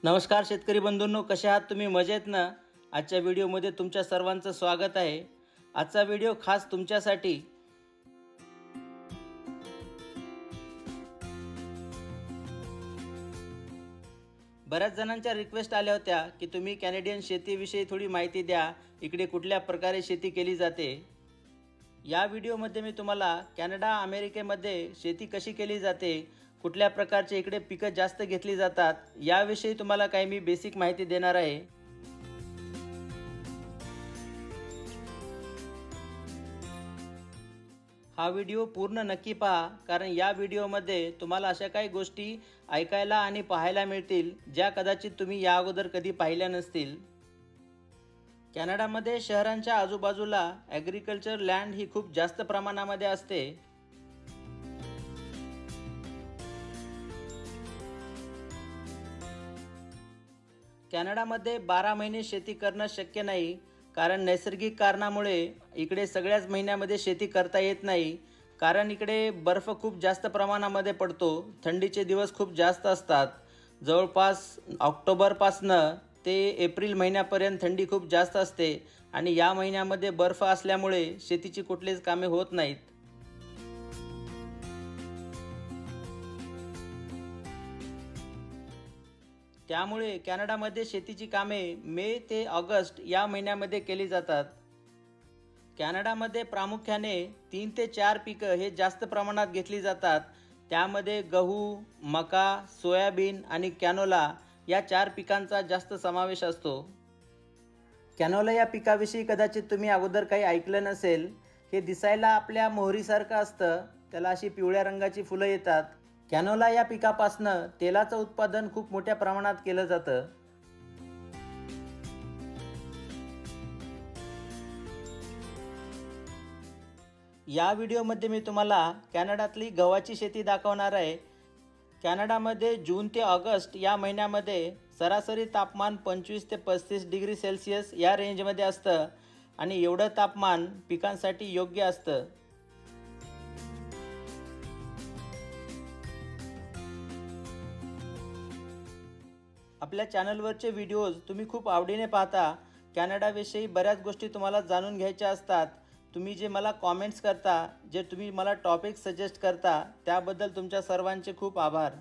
नमस्कार शेतकरी बंधूंनो, कसे आहात तुम्ही? मजेत ना? आजच्या व्हिडिओमध्ये तुमच्या सर्वांचं स्वागत आहे। आजचा व्हिडिओ खास तुमच्यासाठी। बऱ्याच जणांच्या रिक्वेस्ट आल्या होत्या की तुम्ही कॅनेडियन शेतीविषयी थोडी माहिती द्या, इकडे कुठल्या प्रकारे शेती केली जाते। या व्हिडिओमध्ये मी तुम्हाला कॅनडा अमेरिकेमध्ये शेती कशी केली जाते, कुठल्या प्रकारचे इकडे पिकं जास्त घेतली जातात याविषयी तुम्हाला काही मी बेसिक माहिती देणार आहे। हा व्हिडिओ पूर्ण नक्की पहा, कारण या व्हिडिओमध्ये तुम्हाला अशा काही गोष्टी ऐकायला आणि पाहायला मिळतील ज्या कदाचित तुम्ही या अगोदर कधी पाहिल्या नसतील। कॅनडामध्ये शहरांच्या आजूबाजूला ॲग्रिकल्चर लँड ही खूप जास्त प्रमाणामध्ये असते। कॅनडामध्ये 12 महिने शेती करणं शक्य नाही, कारण नैसर्गिक कारणामुळे इकडे सगळ्याच महिन्यामध्ये शेती करता येत नाही, कारण इकडे बर्फ खूप जास्त प्रमाणामध्ये पडतो। थंडीचे दिवस खूप जास्त असतात। जवळपास ऑक्टोबरपासनं ते एप्रिल महिन्यापर्यंत थंडी खूप जास्त असते आणि या महिन्यामध्ये बर्फ असल्यामुळे शेतीची कुठलीच कामे होत नाहीत। त्यामुळे कॅनडामध्ये शेतीची कामे मे ते ऑगस्ट या महिन्यामध्ये केली जातात। कॅनडामध्ये प्रामुख्याने 3 ते 4 पिकं हे जास्त प्रमाणात घेतली जातात। त्यामध्ये गहू, मका, सोयाबीन आणि कॅनोला या 4 पिकांचा जास्त समावेश असतो। कॅनोला या पिकाविषयी कदाचित तुम्ही अगोदर काही ऐकलं नसेल। हे दिसायला आपल्या मोहरीसारखं असतं, त्याला अशी पिवळ्या रंगाची फुलं येतात। कॅनोला या पिकापासनं तेलाचं उत्पादन खूप मोठ्या प्रमाणात केलं जातं। या व्हिडिओमध्ये मी तुम्हाला कॅनडातली गव्हाची शेती दाखवणार आहे। कॅनडामध्ये जून ते ऑगस्ट या महिन्यामध्ये सरासरी तापमान 25 ते 35 डिग्री सेल्सिअस या रेंजमध्ये असतं आणि एवढं तापमान पिकांसाठी योग्य असतं। आपल्या चॅनलवरचे व्हिडिओज तुम्ही खूप आवडीने पाहता। कॅनडाविषयी बऱ्याच गोष्टी तुम्हाला जाणून घ्यायच्या असतात। तुम्ही जे मला कॉमेंट्स करता, जे तुम्ही मला टॉपिक सजेस्ट करता, त्याबद्दल तुमच्या सर्वांचे खूप आभार।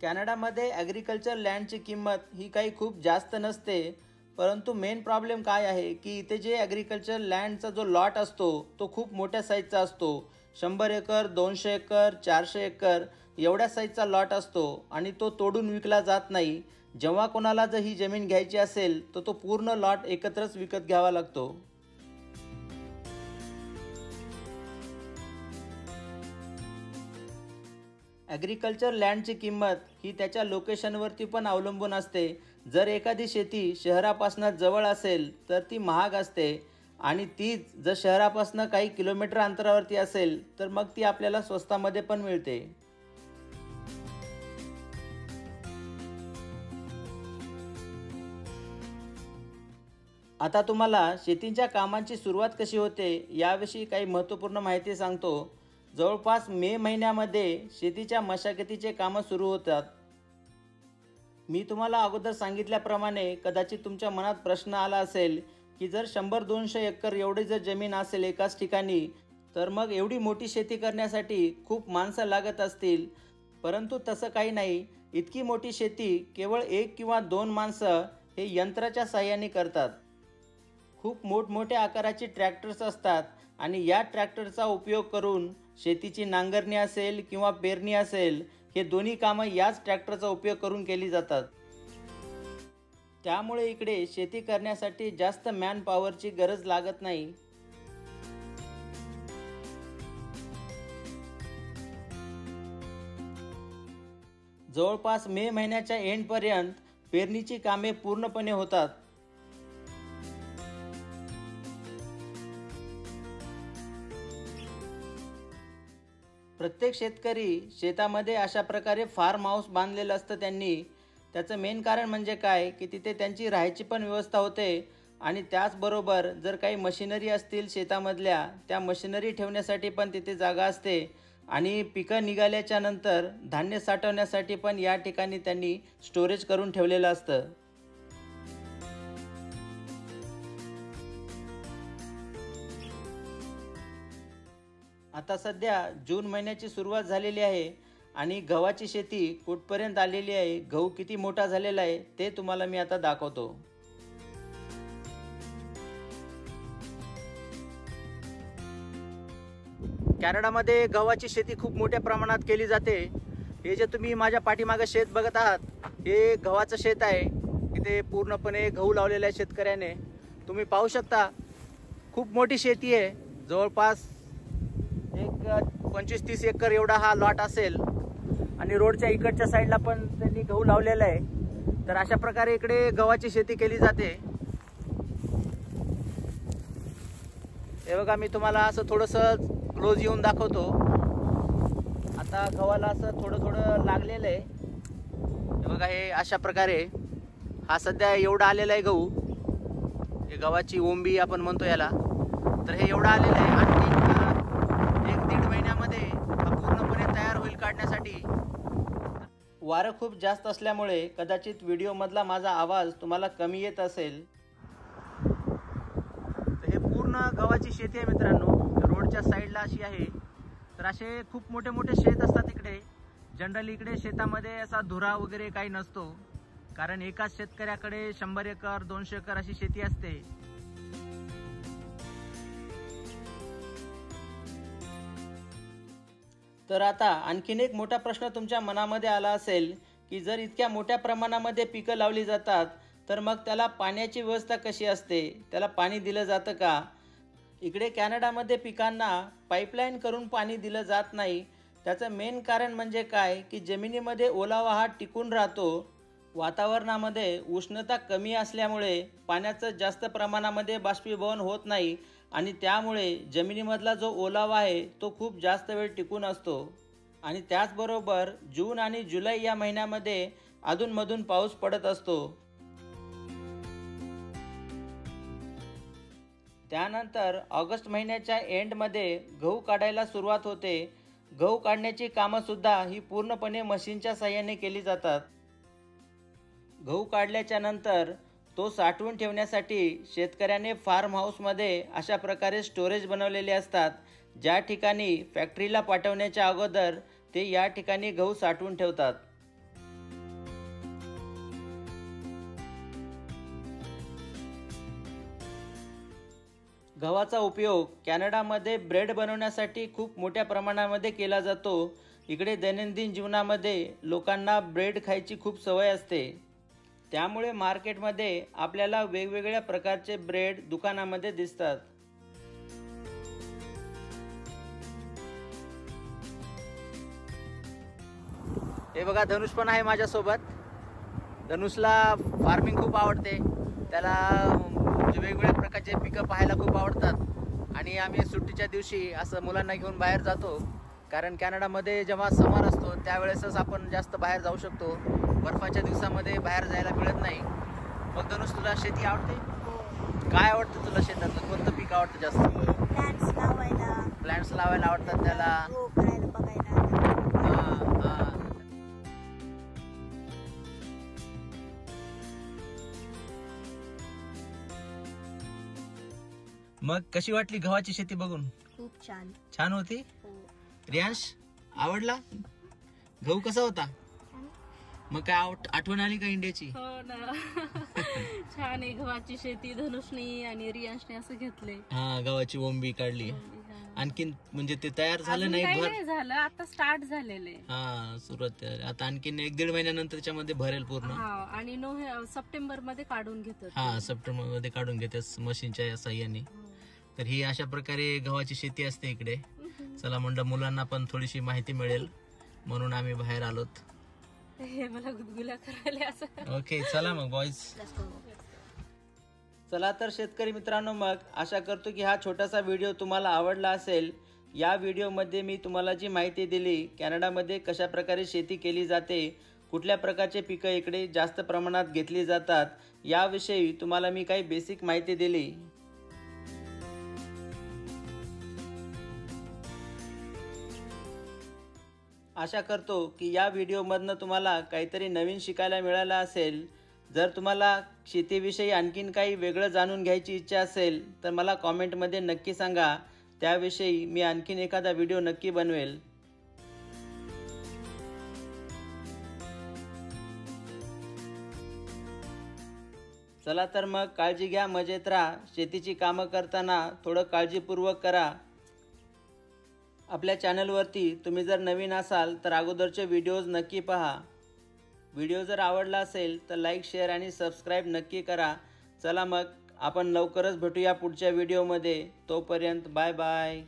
कॅनडामध्ये ॲग्रिकल्चर लँडची किंमत ही काही खूप जास्त नसते, परंतु मेन प्रॉब्लेम काय आहे की इथे जे ॲग्रिकल्चर लँडचा जो लॉट असतो तो खूप मोठ्या साईजचा असतो। 100 एकर, 200 एकर, 400 एकर एवढ्या साईजचा लॉट असतो आणि तो तोडून विकला जात नाही। जेव्हा कोणाला जर ही जमीन घ्यायची असेल तर तो पूर्ण लॉट एकत्रच विकत घ्यावा लागतो। ॲग्रिकल्चर लँडची किंमत ही त्याच्या लोकेशनवरती पण अवलंबून असते। जर एखादी शेती शहरापासून जवळ असेल तर ती महाग असते आणि तीच जर शहरापासून काही किलोमीटर अंतरावरती असेल तर मग ती आपल्याला स्वस्तामध्ये पण मिळते। आता तुम्हाला शेतीच्या कामांची सुरुवात कशी होते याविषयी काही महत्त्वपूर्ण माहिती सांगतो। जवळपास मे महिन्यामध्ये शेतीच्या मशागतीचे कामं सुरू होतात। मी तुम्हाला अगोदर सांगितल्याप्रमाणे कदाचित तुमच्या मनात प्रश्न आला असेल की जर 100-200 एकर एवढी जर जमीन असेल एकाच ठिकाणी, तर मग एवढी मोठी शेती करण्यासाठी खूप माणसं लागत असतील। परंतु तसं काही नाही। इतकी मोठी शेती केवळ 1 किंवा 2 माणसं हे यंत्राच्या साहाय्याने करतात। खूप मोठमोठ्या आकाराची ट्रॅक्टर्स असतात आणि या ट्रॅक्टरचा उपयोग करून शेतीची नांगरणी असेल किंवा पेरणी असेल, हे दोन्ही कामं याच ट्रॅक्टरचा उपयोग करून केली जातात। त्यामुळे इकडे शेती करण्यासाठी जास्त मॅन पॉवरची गरज लागत नाही। जवळपास मे महिन्याच्या एंडपर्यंत पेरणीची कामे पूर्णपणे होतात। प्रत्येक शेतकरी शेतामध्ये अशा प्रकारे फार्म हाऊस बांधलेलं असतं त्यांनी। त्याचं मेन कारण म्हणजे काय की तिथे त्यांची राहायची पण व्यवस्था होते आणि त्याचबरोबर जर काही मशिनरी असतील शेतामधल्या, त्या मशिनरी ठेवण्यासाठी पण तिथे जागा असते आणि पिकं निघाल्याच्या नंतर धान्य साठवण्यासाठी पण या ठिकाणी त्यांनी स्टोरेज करून ठेवलेलं असतं. आता सध्या जून महिन्याची सुरुवात झालेली आहे आणि गव्हाची शेती कुठपर्यंत आलेली आहे, गहू किती मोठा झालेला आहे ते तुम्हाला मी आता दाखवतो. कॅनडामध्ये गव्हाची शेती खूप मोठ्या प्रमाणात केली जाते. हे जे तुम्ही माझ्या पाठीमागे शेत बघत आहात, हे गव्हाचं शेत आहे. इथे पूर्णपणे गहू लावलेला आहे शेतकऱ्याने. तुम्ही पाहू शकता खूप मोठी शेती आहे. जवळपास एक 25-30 एकर एवढा हा लॉट असेल आणि रोडच्या इकडच्या साईडला पण त्यांनी गहू लावलेला आहे. तर अशा प्रकारे इकडे गव्हाची शेती केली जाते. हे बघा, मी तुम्हाला असं थोडंसं क्लोज येऊन दाखवतो. आता गव्हाला असं थोडं थोडं लागलेलं आहे. हे बघा, हे अशा प्रकारे हा सध्या एवढा आलेला आहे गहू. हे गव्हाची ओंबी आपण म्हणतो याला. तर हे एवढं आलेलं आहे. आणखी 1-1.5 महिन्यामध्ये हा पूर्णपणे तयार होईल काढण्यासाठी. वारं खूप जास्त असल्यामुळे कदाचित व्हिडिओमधला माझा आवाज तुम्हाला कमी येत असेल. तर हे पूर्ण गव्हाची शेती आहे मित्रांनो. रोडच्या साईडला अशी आहे. तर असे खूप मोठे मोठे शेत असतात इकडे. जनरली इकडे शेतामध्ये असा धुरा वगैरे काही नसतो, कारण एकाच शेतकऱ्याकडे 100 एकर 200 एकर अशी शेती असते. तर आता आणखीन एक मोठा प्रश्न तुमच्या मनामध्ये आला असेल की जर इतक्या मोठ्या प्रमाणामध्ये पिकं लावली जातात तर मग त्याला पाण्याची व्यवस्था कशी असते, त्याला पाणी दिलं जातं का? इकडे कॅनडामध्ये पिकांना पाईपलाईन करून पाणी दिलं जात नाही. त्याचं मेन कारण म्हणजे काय की जमिनीमध्ये ओलावा हा टिकून राहतो. वातावरणामध्ये उष्णता कमी असल्यामुळे पाण्याचं जास्त प्रमाणामध्ये बाष्पीभवन होत नाही आणि त्यामुळे जमिनीमधला जो ओलावा आहे तो खूप जास्त वेळ टिकून असतो. आणि त्याचबरोबर जून आणि जुलै या महिन्यामध्ये अधूनमधून पाऊस पडत असतो. त्यानंतर ऑगस्ट महिन्याच्या एंडमध्ये गहू काढायला सुरुवात होते. गहू काढण्याची कामंसुद्धा ही पूर्णपणे मशीनच्या साहाय्याने केली जातात. गहू काढल्याच्या नंतर तो साठवून ठेवण्यासाठी शेतकऱ्याने फार्म हाऊसमध्ये अशा प्रकारे स्टोरेज बनवलेले असतात, ज्या ठिकाणी फॅक्टरीला पाठवण्याच्या अगोदर ते या ठिकाणी गहू साठवून ठेवतात. गव्हाचा उपयोग कॅनडामध्ये ब्रेड बनवण्यासाठी खूप मोठ्या प्रमाणामध्ये केला जातो. इकडे दैनंदिन जीवनामध्ये लोकांना ब्रेड खायची खूप सवय असते. त्यामुळे मार्केटमध्ये आपल्याला वेगवेगळ्या प्रकारचे ब्रेड दुकानामध्ये दिसतात. हे बघा, धनुष पण आहे माझ्यासोबत. धनुषला फार्मिंग खूप आवडते. त्याला वेगवेगळ्या प्रकारचे पिकं पाहायला खूप आवडतात आणि आम्ही सुट्टीच्या दिवशी असं मुलांना घेऊन बाहेर जातो, कारण कॅनडामध्ये जेव्हा समर असतो त्यावेळेसच आपण जास्त बाहेर जाऊ शकतो. बर्फाच्या दिवसामध्ये बाहेर जायला मिळत नाही. मग धनुष, तुला शेती आवडते? काय आवडतं तुला शेतातलं? कोणतं पीक आवडतं जास्त? प्लॅन्ट्स लावायला आवडतात त्याला. मग कशी वाटली गव्हाची शेती बघून? खूप छान. छान होती. रियांश, आवडला गहू? कसा होता? मग काय आठवण आली का इंडियाची? हो ना. छान आहे गव्हाची शेती. धनुषनी आणि रियांशने असं घेतले. हा, गव्हाची ओंबी काढली. आणखीन म्हणजे ते तयार झालं नाही झालं, आता स्टार्ट झालेले. हा, सुरुवात. आता आणखीन 1-1.5 महिन्यानंतर त्याच्यामध्ये भरेल पूर्ण. आणि सप्टेंबर मध्ये काढून घेतात. हा, सप्टेंबर मध्ये काढून घेतात मशीनच्या साह्याने. तर ही अशा प्रकारे गव्हाची शेती असते इकडे. चला म्हणलं, मुलांना पण थोडीशी माहिती मिळेल म्हणून आम्ही बाहेर आलोत. मला गुदगुल्या करायला असं. ओके, चला मग बॉयज. चला तर शेतकरी मित्रांनो, मग आशा करतो की हा छोटासा व्हिडिओ तुम्हाला आवडला असेल. या व्हिडिओमध्ये मी तुम्हाला जी माहिती दिली कॅनडामध्ये कशा प्रकारे शेती केली जाते कुठल्या प्रकारचे पिकं इकडे जास्त प्रमाणात घेतली जातात याविषयी तुम्हाला मी काही बेसिक माहिती दिली. आशा करतो की या व्हिडिओमधनं तुम्हाला काहीतरी नवीन शिकायला मिळालं असेल. जर तुम्हाला शेतीविषयी आणखीन काही वेगळं जाणून घ्यायची इच्छा असेल तर मला कॉमेंटमध्ये नक्की सांगा. त्याविषयी मी आणखीन एखादा व्हिडिओ नक्की बनवेल. चला तर मग काळजी घ्या, मजेत राहा. शेतीची कामं करताना थोडं काळजीपूर्वक करा. आपल्या चॅनलवरती तुम्ही जर नवीन असाल तर अगोदरचे व्हिडिओज नक्की पहा. व्हिडिओ जर आवडला असेल तर लाईक, शेअर आणि सबस्क्राईब नक्की करा. चला मग आपण लवकरच भेटूया पुढच्या व्हिडिओमध्ये. तोपर्यंत बाय बाय.